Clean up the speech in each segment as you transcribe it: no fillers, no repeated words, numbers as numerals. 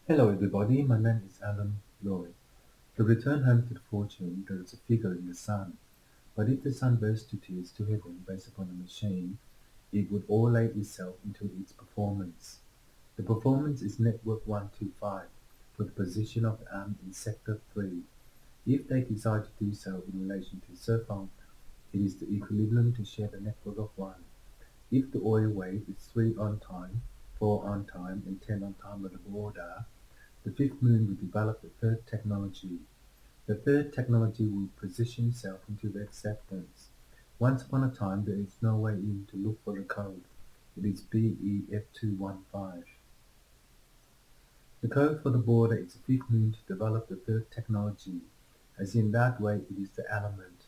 Hello everybody, my name is Alan Lloyd. To return home to the fortune, there is a figure in the sun. But if the sun burst to tears to heaven based upon a machine, it would orate itself into its performance. The performance is Network 125 for the position of the arm in Sector 3. If they decide to do so in relation to Surfong, it is the equilibrium to share the network of 1. If the oil wave is 3 on time, 4 on time, and 10 on time at the border, the fifth moon will develop the third technology. The third technology will position itself into the acceptance. Once upon a time, there is no way in to look for the code. It is BEF215. The code for the border is the fifth moon to develop the third technology, as in that way it is the element.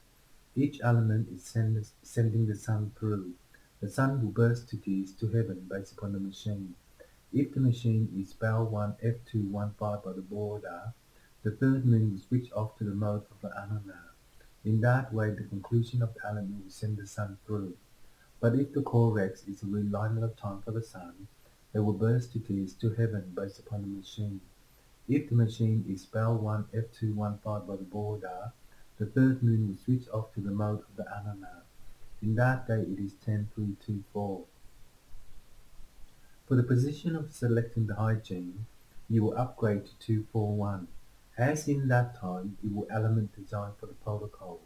Each element is sending the sun through. The sun will burst to these to heaven based upon the machine. If the machine is Bell 1 F215 by the border, the third moon will switch off to the mode of the Anana. In that way, the conclusion of the element will send the sun through. But if the correx is a realignment of time for the sun, they will burst to tears to heaven based upon the machine. If the machine is Bell 1 F215 by the border, the third moon will switch off to the mode of the Anana. In that day, it is 10324. For the position of selecting the hygiene, you will upgrade to 241. As in that time, it will element design for the protocol.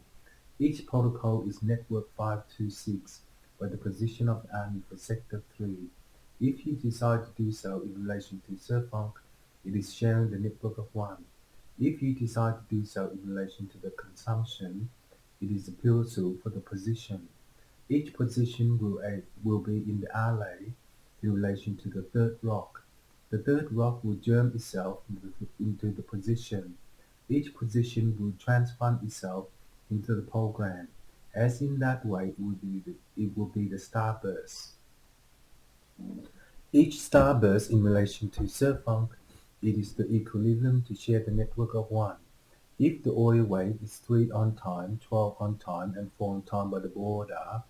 Each protocol is network 526 by the position of the army for sector 3. If you decide to do so in relation to Surfunk, it is sharing the network of 1. If you decide to do so in relation to the consumption, it is the pure soul for the position. Each position will be in the alley in relation to the third rock. The third rock will germ itself into the position. Each position will transform itself into the program. As in that way, it will be the starburst. Each starburst in relation to Surfunk, it is the equilibrium to share the network of 1. If the oil wave is 3 on time, 12 on time, and 4 on time by the border,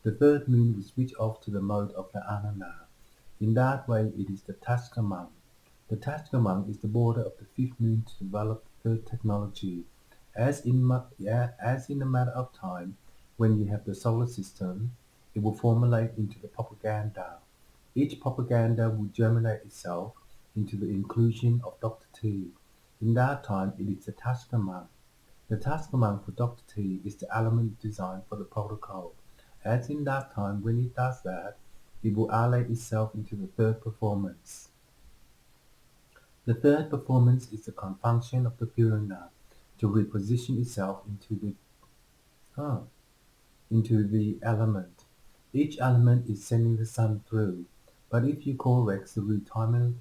the third moon will switch off to the mode of the Anana. In that way, it is the Tashkemang. The Tashkemang is the border of the fifth moon to develop the third technology. As in a matter of time, when you have the solar system, it will formulate into the propaganda. Each propaganda will germinate itself into the inclusion of Dr. T. In that time, it is the Tashkemang. The Taskmaster for Doctor T is the element designed for the protocol. As in that time, when it does that, it will ally itself into the third performance. The third performance is the confunction of the Purana to reposition itself huh, into the element. Each element is sending the sun through, but if you correct the retimer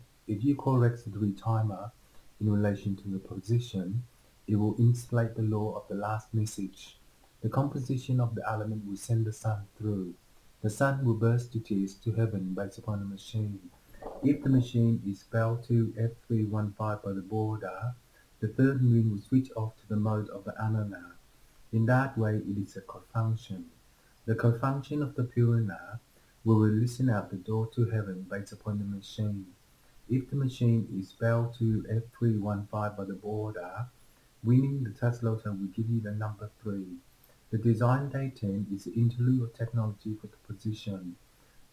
in relation to the position, it will installate the law of the last message. The composition of the element will send the sun through. The sun will burst to tears to heaven based upon the machine. If the machine is Bell 2 F315 by the border, the third moon will switch off to the mode of the Anana. In that way, it is a confunction. The confunction of the Purana will listen out the door to heaven based upon the machine. If the machine is Bell 2 F315 by the border, winning the Tesla will give you the number 3. The design day 10 is the interlude of technology for the position.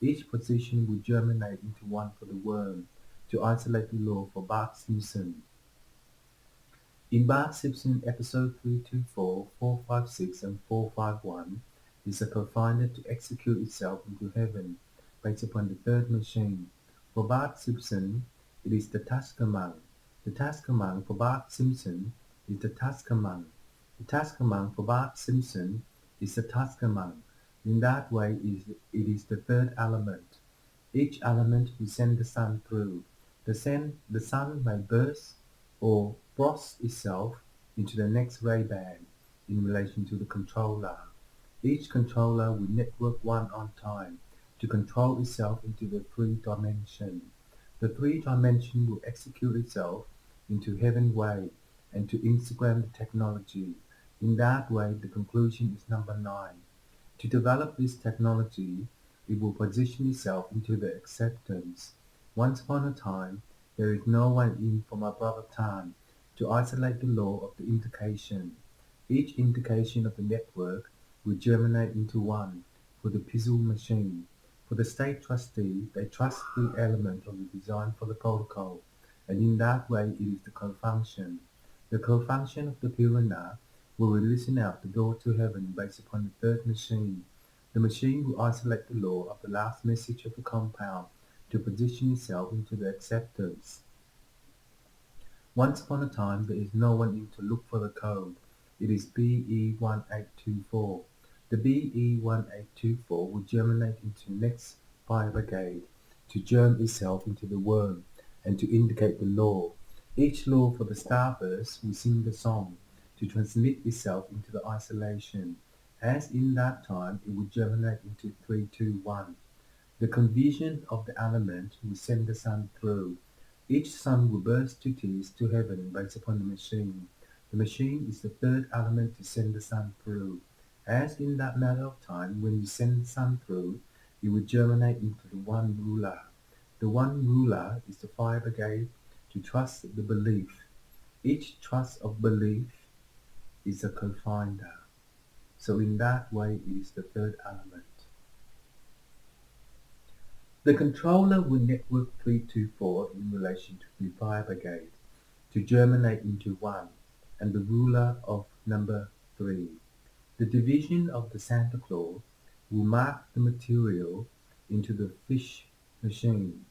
Each position will germinate into one for the worm to isolate the law for Bart Simpson. In Bart Simpson episode 324, 456, and 451 is a confinement to execute itself into heaven based upon the third machine. For Bart Simpson, it is the Taskamang. The Taskamang for Bart Simpson is the Taskamang. The Taskamang for Bart Simpson is the Taskamang. In that way, it is the third element. Each element will send the sun through. The sun may burst or frost itself into the next ray band in relation to the controller. Each controller will network 1 on time to control itself into the 3 dimension. The 3 dimension will execute itself into heaven way and to Instagram the technology. In that way, the conclusion is number 9. To develop this technology, it will position itself into the acceptance. Once upon a time, There is no one in for my brother Tan to isolate the law of the indication. Each indication of the network will germinate into one for the Pizzle machine. For the state trustee, they trust the element of the design for the protocol, and in that way it is the co-function. The co-function of the Pirana will listen out the door to heaven based upon the third machine. The machine will isolate the law of the last message of the compound to position itself into the acceptance. Once upon a time, there is no one in to look for the code. It is BE1824. The BE1824 will germinate into the next fire brigade to germ itself into the worm and to indicate the law. Each law for the starburst will sing the song to transmit itself into the isolation. As in that time, it will germinate into 321. The conversion of the element will send the sun through. Each sun will burst to tears to heaven based upon the machine. The machine is the third element to send the sun through. As in that matter of time, when you send the sun through, it will germinate into the one ruler. The one ruler is the fire brigade to trust the belief. Each trust of belief is a co-finder. So in that way, it is the third element. The controller will network 324 in relation to the fire brigade to germinate into one, and the ruler of number 3. The division of the Santa Claus will mark the material into the fish machine.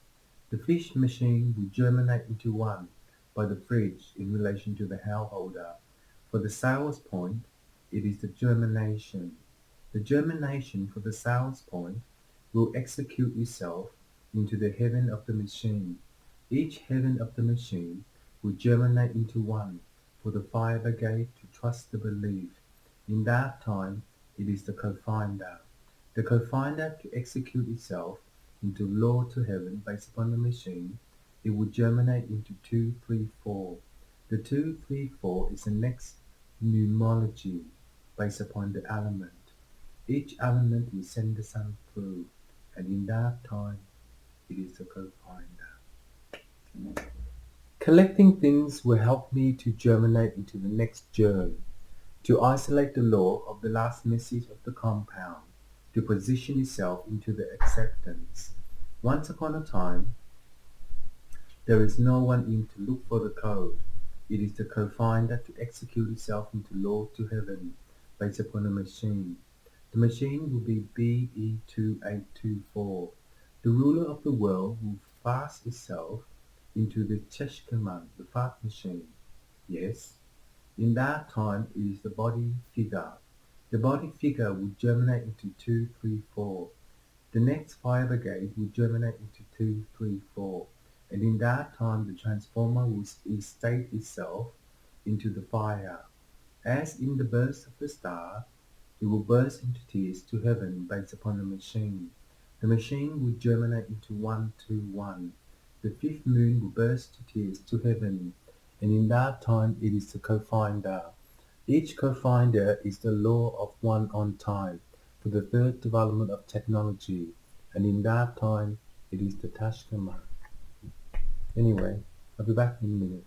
The fish machine will germinate into one by the fridge in relation to the hell holder. For the sales point, it is the germination. The germination for the sales point will execute itself into the heaven of the machine. Each heaven of the machine will germinate into one for the fire brigade to trust the belief. In that time, it is the co-finder. The co-finder to execute itself into law to heaven based upon the machine, it will germinate into 234. The 234 is the next pneumology based upon the element. Each element will send the sun through, and in that time, it is the co-finder. Collecting things will help me to germinate into the next germ, to isolate the law of the last message of the compound, to position itself into the acceptance. Once upon a time, there is no one in to look for the code. It is the co-finder to execute itself into law to heaven based upon a machine. The machine will be BE2824. The ruler of the world will fast itself into the Cheshkaman, the fart machine. Yes, in that time it is the body figure. The body figure will germinate into 234. The next fire brigade will germinate into 234, and in that time the transformer will state itself into the fire. As in the burst of the star, it will burst into tears to heaven based upon the machine. The machine will germinate into 121. The fifth moon will burst to tears to heaven, and in that time it is the co-finder. Each co-finder is the law of one on time for the third development of technology, and in that time it is the Tashkama. Anyway, I'll be back in a minute.